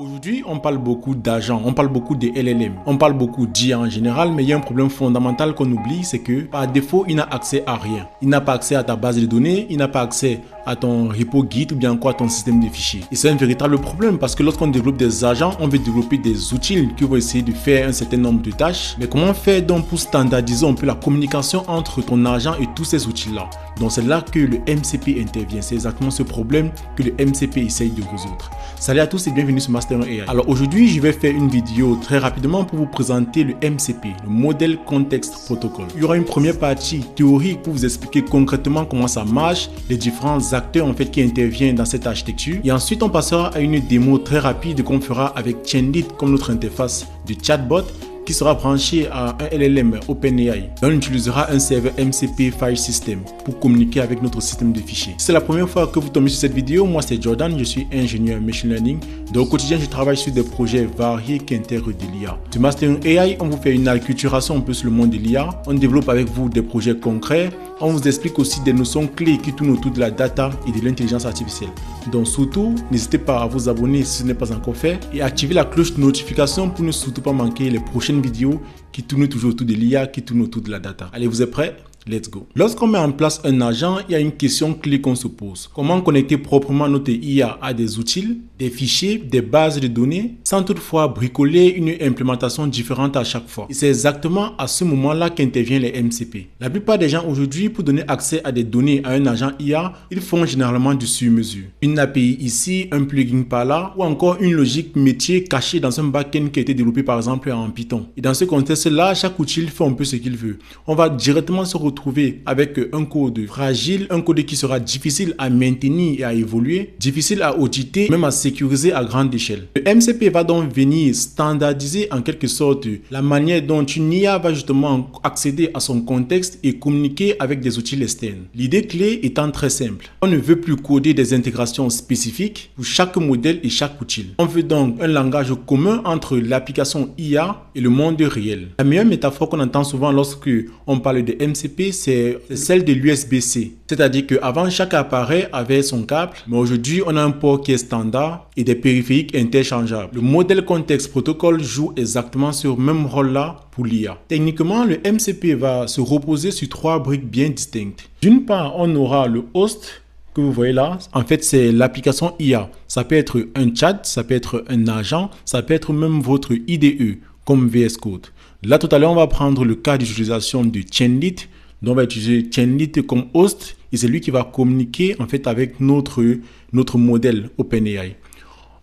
Aujourd'hui, on parle beaucoup d'agents, on parle beaucoup de LLM, on parle beaucoup d'IA en général, mais il y a un problème fondamental qu'on oublie, c'est que par défaut, il n'a accès à rien. Il n'a pas accès à ta base de données, il n'a pas accès à ton repo Git ou bien encore à ton système de fichiers. Et c'est un véritable problème parce que lorsqu'on développe des agents, on veut développer des outils qui vont essayer de faire un certain nombre de tâches. Mais comment faire donc pour standardiser un peu la communication entre ton agent et tous ces outils-là? Donc c'est là que le MCP intervient. C'est exactement ce problème que le MCP essaye de résoudre. Salut à tous et bienvenue sur Master AI. Alors aujourd'hui, je vais faire une vidéo très rapidement pour vous présenter le MCP, le Model Context Protocol. Il y aura une première partie théorique pour vous expliquer concrètement comment ça marche, les différents acteurs en fait qui interviennent dans cette architecture. Et ensuite, on passera à une démo très rapide qu'on fera avec Chainlit comme notre interface de chatbot, qui sera branché à un LLM OpenAI. On utilisera un serveur MCP File System pour communiquer avec notre système de fichiers. Si c'est la première fois que vous tombez sur cette vidéo, moi c'est Jordan, je suis ingénieur Machine Learning. Donc au quotidien, je travaille sur des projets variés qui intègrent de l'IA. Sur Master AI, on vous fait une acculturation un peu sur le monde de l'IA. On développe avec vous des projets concrets. On vous explique aussi des notions clés qui tournent autour de la data et de l'intelligence artificielle. Donc surtout, n'hésitez pas à vous abonner si ce n'est pas encore fait et activer la cloche de notification pour ne surtout pas manquer les prochaines vidéos qui tournent toujours autour de l'IA, qui tournent autour de la data. Allez, vous êtes prêts? Let's go. Lorsqu'on met en place un agent, il y a une question clé qu'on se pose. Comment connecter proprement notre IA à des outils, des fichiers, des bases de données, sans toutefois bricoler une implémentation différente à chaque fois? Et c'est exactement à ce moment-là qu'intervient les MCP. La plupart des gens aujourd'hui, pour donner accès à des données à un agent IA, ils font généralement du sur-mesure. Une API ici, un plugin par là, ou encore une logique métier cachée dans un backend qui a été développé par exemple en Python. Et dans ce contexte-là, chaque outil fait un peu ce qu'il veut. On va directement se retrouver avec un code fragile, un code qui sera difficile à maintenir et à évoluer, difficile à auditer, même à sécuriser à grande échelle. Le MCP va donc venir standardiser en quelque sorte la manière dont une IA va justement accéder à son contexte et communiquer avec des outils externes. L'idée clé étant très simple. On ne veut plus coder des intégrations spécifiques pour chaque modèle et chaque outil. On veut donc un langage commun entre l'application IA et le monde réel. La meilleure métaphore qu'on entend souvent lorsque on parle de MCP, c'est celle de l'USB-C. C'est-à-dire qu'avant, chaque appareil avait son câble, mais aujourd'hui, on a un port qui est standard et des périphériques interchangeables. Le modèle Context Protocol joue exactement ce même rôle-là pour l'IA. Techniquement, le MCP va se reposer sur trois briques bien distinctes. D'une part, on aura le host, que vous voyez là. En fait, c'est l'application IA. Ça peut être un chat, ça peut être un agent, ça peut être même votre IDE, comme VS Code. Là, tout à l'heure, on va prendre le cas d'utilisation de Chainlit. Donc, on va utiliser Chainlit comme host et c'est lui qui va communiquer en fait avec notre modèle OpenAI.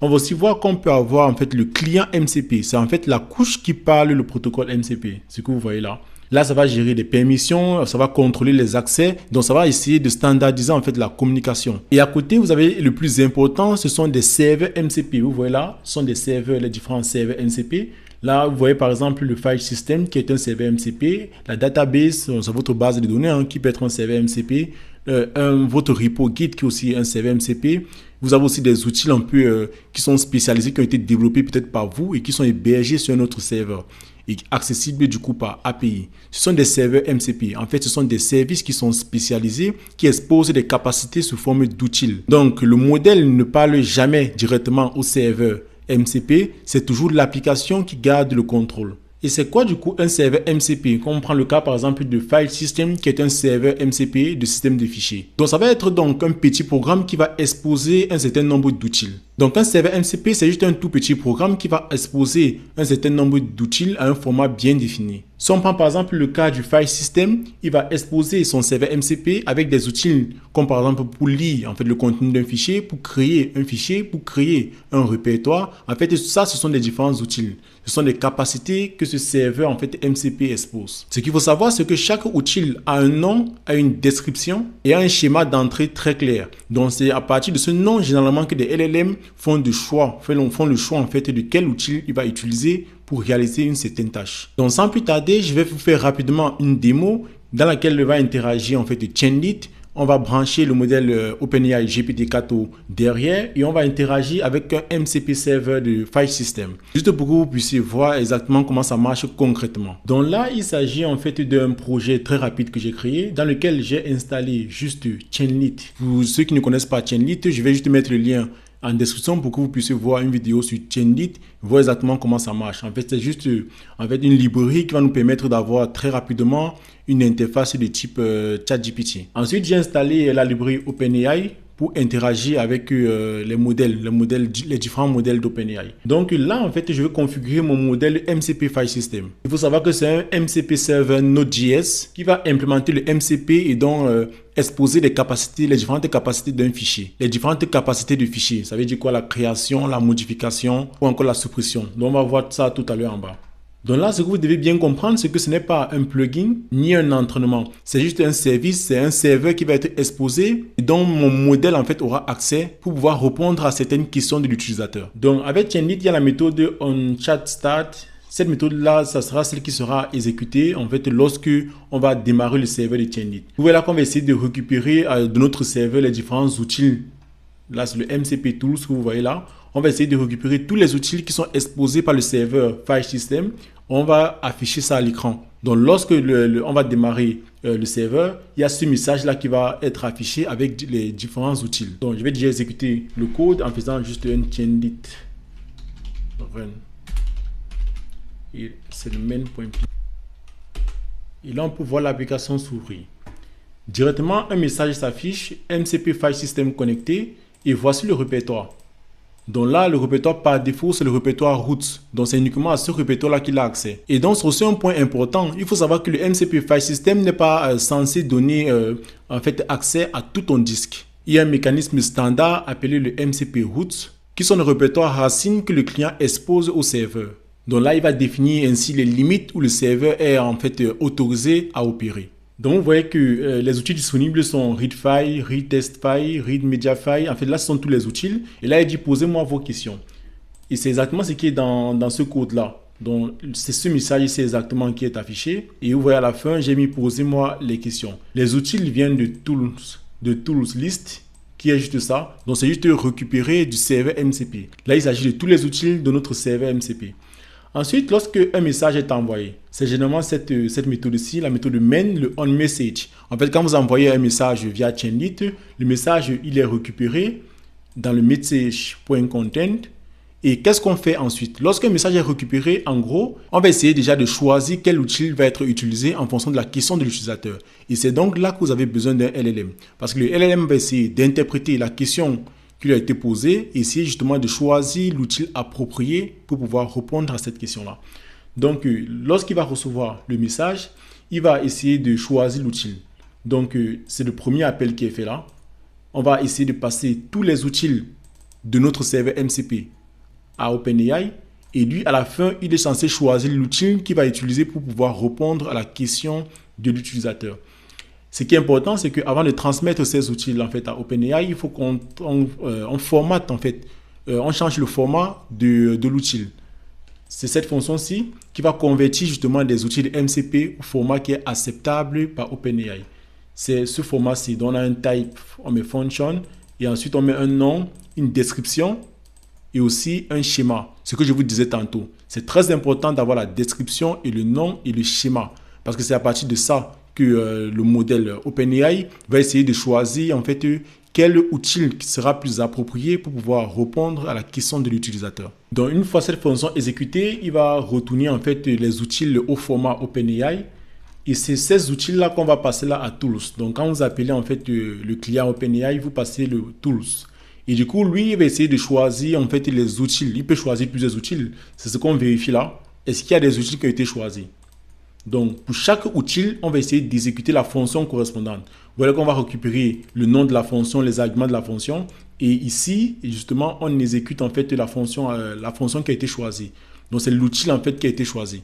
On va aussi voir qu'on peut avoir en fait le client MCP. C'est en fait la couche qui parle le protocole MCP. Ce que vous voyez là. Là, ça va gérer les permissions, ça va contrôler les accès. Donc, ça va essayer de standardiser en fait la communication. Et à côté, vous avez le plus important, ce sont des serveurs MCP. Vous voyez là, ce sont des serveurs, les différents serveurs MCP. Là, vous voyez par exemple le file system qui est un serveur MCP, la database, c'est votre base de données qui peut être un serveur MCP, votre repo Git qui est aussi un serveur MCP. Vous avez aussi des outils un peu qui sont spécialisés, qui ont été développés peut-être par vous et qui sont hébergés sur un autre serveur et accessibles du coup par API. Ce sont des serveurs MCP. En fait, ce sont des services qui sont spécialisés, qui exposent des capacités sous forme d'outils. Donc, le modèle ne parle jamais directement au serveur MCP, c'est toujours l'application qui garde le contrôle. Et c'est quoi du coup un serveur MCP? Quand on prend le cas par exemple de File System qui est un serveur MCP de système de fichiers. Donc ça va être donc un petit programme qui va exposer un certain nombre d'outils. Donc un serveur MCP c'est juste un tout petit programme qui va exposer un certain nombre d'outils à un format bien défini. Si on prend par exemple le cas du File System, il va exposer son serveur MCP avec des outils comme par exemple pour lire en fait le contenu d'un fichier, pour créer un fichier, pour créer un répertoire. En fait, ça, ce sont des différents outils. Ce sont des capacités que ce serveur en fait MCP expose. Ce qu'il faut savoir, c'est que chaque outil a un nom, a une description et a un schéma d'entrée très clair. Donc c'est à partir de ce nom généralement que des LLM font le choix en fait de quel outil il va utiliser pour réaliser une certaine tâche. Donc sans plus tarder, je vais vous faire rapidement une démo dans laquelle il va interagir en fait Chainlit. On va brancher le modèle OpenAI GPT-4o derrière et on va interagir avec un MCP server de File System. Juste pour que vous puissiez voir exactement comment ça marche concrètement. Donc là, il s'agit en fait d'un projet très rapide que j'ai créé dans lequel j'ai installé juste Chainlit. Pour ceux qui ne connaissent pas Chainlit, je vais juste mettre le lien en description pour que vous puissiez voir une vidéo sur Chainlit, voir exactement comment ça marche. En fait, c'est juste en fait, une librairie qui va nous permettre d'avoir très rapidement une interface de type ChatGPT. Ensuite, j'ai installé la librairie OpenAI pour interagir avec les différents modèles d'OpenAI. Donc là, en fait, je vais configurer mon modèle MCP File System. Il faut savoir que c'est un MCP Server Node.js qui va implémenter le MCP et donc exposer les capacités, les différentes capacités d'un fichier. Les différentes capacités du fichier. Ça veut dire quoi? La création, la modification ou encore la suppression. Donc on va voir ça tout à l'heure en bas. Donc là, ce que vous devez bien comprendre, c'est que ce n'est pas un plugin ni un entraînement. C'est juste un service, c'est un serveur qui va être exposé et dont mon modèle en fait aura accès pour pouvoir répondre à certaines questions de l'utilisateur. Donc avec Chainlit, il y a la méthode onChatStart. Cette méthode-là, ça sera celle qui sera exécutée en fait lorsque on va démarrer le serveur de Chainlit. Vous voyez là qu'on va essayer de récupérer de notre serveur les différents outils. Là, c'est le MCP Tools que vous voyez là. On va essayer de récupérer tous les outils qui sont exposés par le serveur File System. On va afficher ça à l'écran. Donc, lorsque on va démarrer le serveur, il y a ce message-là qui va être affiché avec les différents outils. Donc, je vais déjà exécuter le code en faisant juste un Chainlit run. C'est le main.py. Et là, on peut voir l'application s'ouvrir. Directement, un message s'affiche, MCP File System connecté, et voici le répertoire. Donc là, le répertoire par défaut, c'est le répertoire root. Donc c'est uniquement à ce répertoire-là qu'il a accès. Et donc, c'est aussi un point important. Il faut savoir que le MCP File System n'est pas censé donner en fait accès à tout ton disque. Il y a un mécanisme standard appelé le MCP root, qui sont les répertoires racines que le client expose au serveur. Donc là, il va définir ainsi les limites où le serveur est en fait autorisé à opérer. Donc, vous voyez que les outils disponibles sont readFile, readTestFile, readMediaFile. En fait, là, ce sont tous les outils. Et là, il dit, posez-moi vos questions. Et c'est exactement ce qui est dans ce code-là. Donc, c'est ce message ici exactement qui est affiché. Et vous voyez à la fin, j'ai mis, posez-moi les questions. Les outils viennent de Tools List, qui est juste ça. Donc, c'est juste récupérer du serveur MCP. Là, il s'agit de tous les outils de notre serveur MCP. Ensuite, lorsque un message est envoyé, c'est généralement cette méthode-ci, la méthode main, le onMessage. En fait, quand vous envoyez un message via Chainlit, le message, il est récupéré dans le message.content. Et qu'est-ce qu'on fait ensuite? Lorsqu'un message est récupéré, en gros, on va essayer déjà de choisir quel outil va être utilisé en fonction de la question de l'utilisateur. Et c'est donc là que vous avez besoin d'un LLM. Parce que le LLM va essayer d'interpréter la question qui lui a été posé, essayer justement de choisir l'outil approprié pour pouvoir répondre à cette question-là. Donc, lorsqu'il va recevoir le message, il va essayer de choisir l'outil. Donc, c'est le premier appel qui est fait là. On va essayer de passer tous les outils de notre serveur MCP à OpenAI. Et lui, à la fin, il est censé choisir l'outil qu'il va utiliser pour pouvoir répondre à la question de l'utilisateur. Ce qui est important, c'est qu'avant de transmettre ces outils en fait, à OpenAI, il faut qu'on formate, en fait, on change le format de l'outil. C'est cette fonction-ci qui va convertir justement des outils de MCP au format qui est acceptable par OpenAI. C'est ce format-ci. Donc on a un type, on met function, et ensuite on met un nom, une description, et aussi un schéma. Ce que je vous disais tantôt. C'est très important d'avoir la description et le nom et le schéma. Parce que c'est à partir de ça que le modèle OpenAI va essayer de choisir en fait quel outil sera plus approprié pour pouvoir répondre à la question de l'utilisateur. Donc une fois cette fonction exécutée, il va retourner en fait les outils au format OpenAI et c'est ces outils-là qu'on va passer là à Tools. Donc quand vous appelez en fait le client OpenAI, vous passez le Tools. Et du coup, lui, il va essayer de choisir en fait les outils. Il peut choisir plusieurs outils. C'est ce qu'on vérifie là. Est-ce qu'il y a des outils qui ont été choisis? Donc, pour chaque outil, on va essayer d'exécuter la fonction correspondante. Voilà qu'on va récupérer le nom de la fonction, les arguments de la fonction. Et ici, justement, on exécute en fait la fonction qui a été choisie. Donc, c'est l'outil en fait qui a été choisi.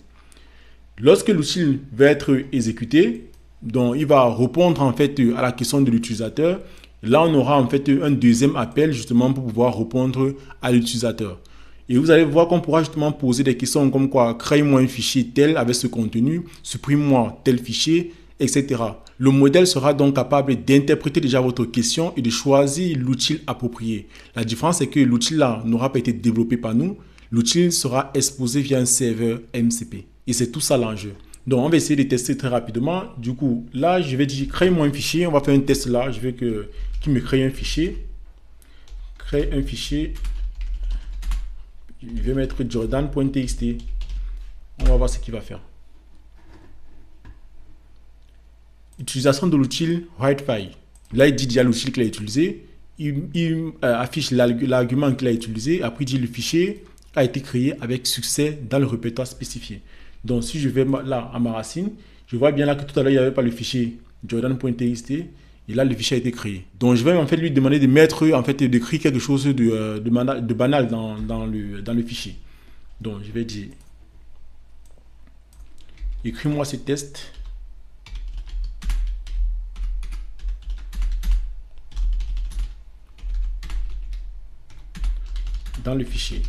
Lorsque l'outil va être exécuté, donc il va répondre en fait à la question de l'utilisateur. Là, on aura en fait un deuxième appel justement pour pouvoir répondre à l'utilisateur. Et vous allez voir qu'on pourra justement poser des questions comme quoi, crée-moi un fichier tel avec ce contenu, supprime-moi tel fichier, etc. Le modèle sera donc capable d'interpréter déjà votre question et de choisir l'outil approprié. La différence, c'est que l'outil là n'aura pas été développé par nous. L'outil sera exposé via un serveur MCP. Et c'est tout ça l'enjeu. Donc, on va essayer de tester très rapidement. Du coup, là, je vais dire, crée-moi un fichier. On va faire un test là. Je veux qu'il me crée un fichier. crée un fichier. Je vais mettre jordan.txt. On va voir ce qu'il va faire. Utilisation de l'outil WriteFile. Là, il dit déjà l'outil qu'il a utilisé. Il affiche l'argument qu'il a utilisé. Après, il dit le fichier a été créé avec succès dans le répertoire spécifié. Donc, si je vais là à ma racine, je vois bien là que tout à l'heure, il n'y avait pas le fichier jordan.txt. Et là, le fichier a été créé. Donc, je vais en fait lui demander de mettre, en fait, d'écrire quelque chose de banal dans le fichier. Donc, je vais dire, écris-moi ce test. Dans le fichier.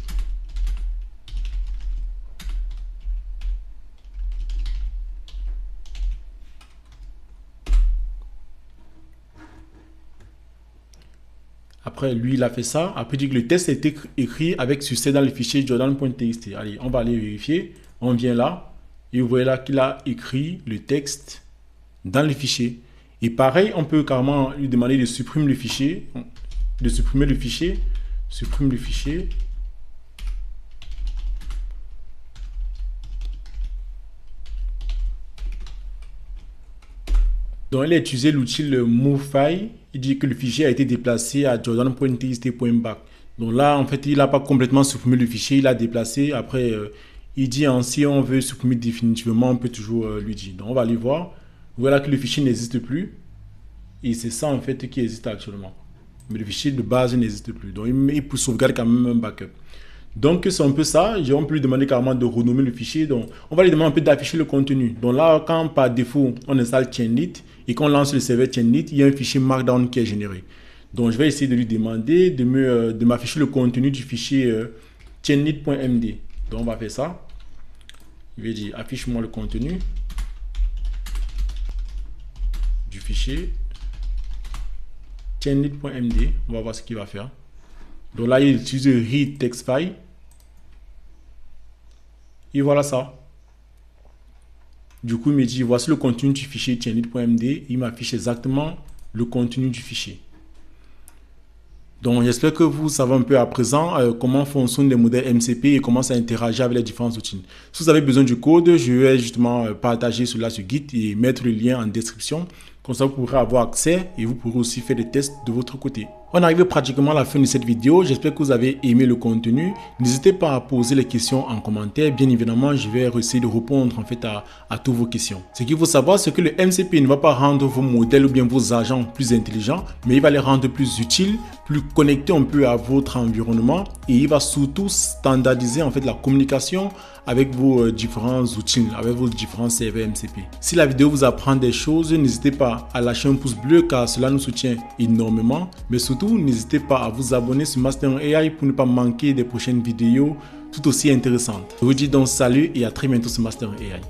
Après, lui, il a fait ça. Après, il dit que le test a été écrit avec succès dans le fichier jordan.txt. Allez, on va aller vérifier. On vient là. Et vous voyez là qu'il a écrit le texte dans le fichier. Et pareil, on peut carrément lui demander de supprimer le fichier. De supprimer le fichier. Supprime le fichier. Donc, il a utilisé l'outil MoveFile. Il dit que le fichier a été déplacé à jordan.txt.back. Donc là, en fait, il n'a pas complètement supprimé le fichier. Il a déplacé. Après, il dit si on veut supprimer définitivement, on peut toujours lui dire. Donc, on va aller voir. Voilà que le fichier n'existe plus. Et c'est ça, en fait, qui existe actuellement. Mais le fichier de base n'existe plus. Donc, il peut sauvegarder quand même un backup. Donc, c'est un peu ça. On peut lui demander carrément de renommer le fichier. Donc, on va lui demander un peu d'afficher le contenu. Donc là, quand par défaut, on installe Chainlit et qu'on lance le serveur Chainlit, il y a un fichier Markdown qui est généré. Donc, je vais essayer de lui demander de m'afficher le contenu du fichier chainlit.md. Donc, on va faire ça. Je vais dire, affiche-moi le contenu du fichier chainlit.md. On va voir ce qu'il va faire. Donc là, il utilise read text file. Et voilà ça. Du coup, il me dit, voici le contenu du fichier chainlit.md. Il m'affiche exactement le contenu du fichier. Donc, j'espère que vous savez un peu à présent comment fonctionnent les modèles MCP et comment ça interagit avec les différents outils. Si vous avez besoin du code, je vais justement partager cela sur Git et mettre le lien en description. Comme ça, vous pourrez avoir accès et vous pourrez aussi faire des tests de votre côté. On arrive pratiquement à la fin de cette vidéo. J'espère que vous avez aimé le contenu. N'hésitez pas à poser les questions en commentaire. Bien évidemment, je vais essayer de répondre en fait à toutes vos questions. Ce qu'il faut savoir, c'est que le MCP ne va pas rendre vos modèles ou bien vos agents plus intelligents, mais il va les rendre plus utiles, plus connectés un peu à votre environnement et il va surtout standardiser en fait la communication avec vos différents outils, avec vos différents serveurs MCP. Si la vidéo vous apprend des choses, n'hésitez pas à lâcher un pouce bleu car cela nous soutient énormément. Mais surtout, n'hésitez pas à vous abonner sur Master AI pour ne pas manquer des prochaines vidéos tout aussi intéressantes. Je vous dis donc salut et à très bientôt sur Master AI.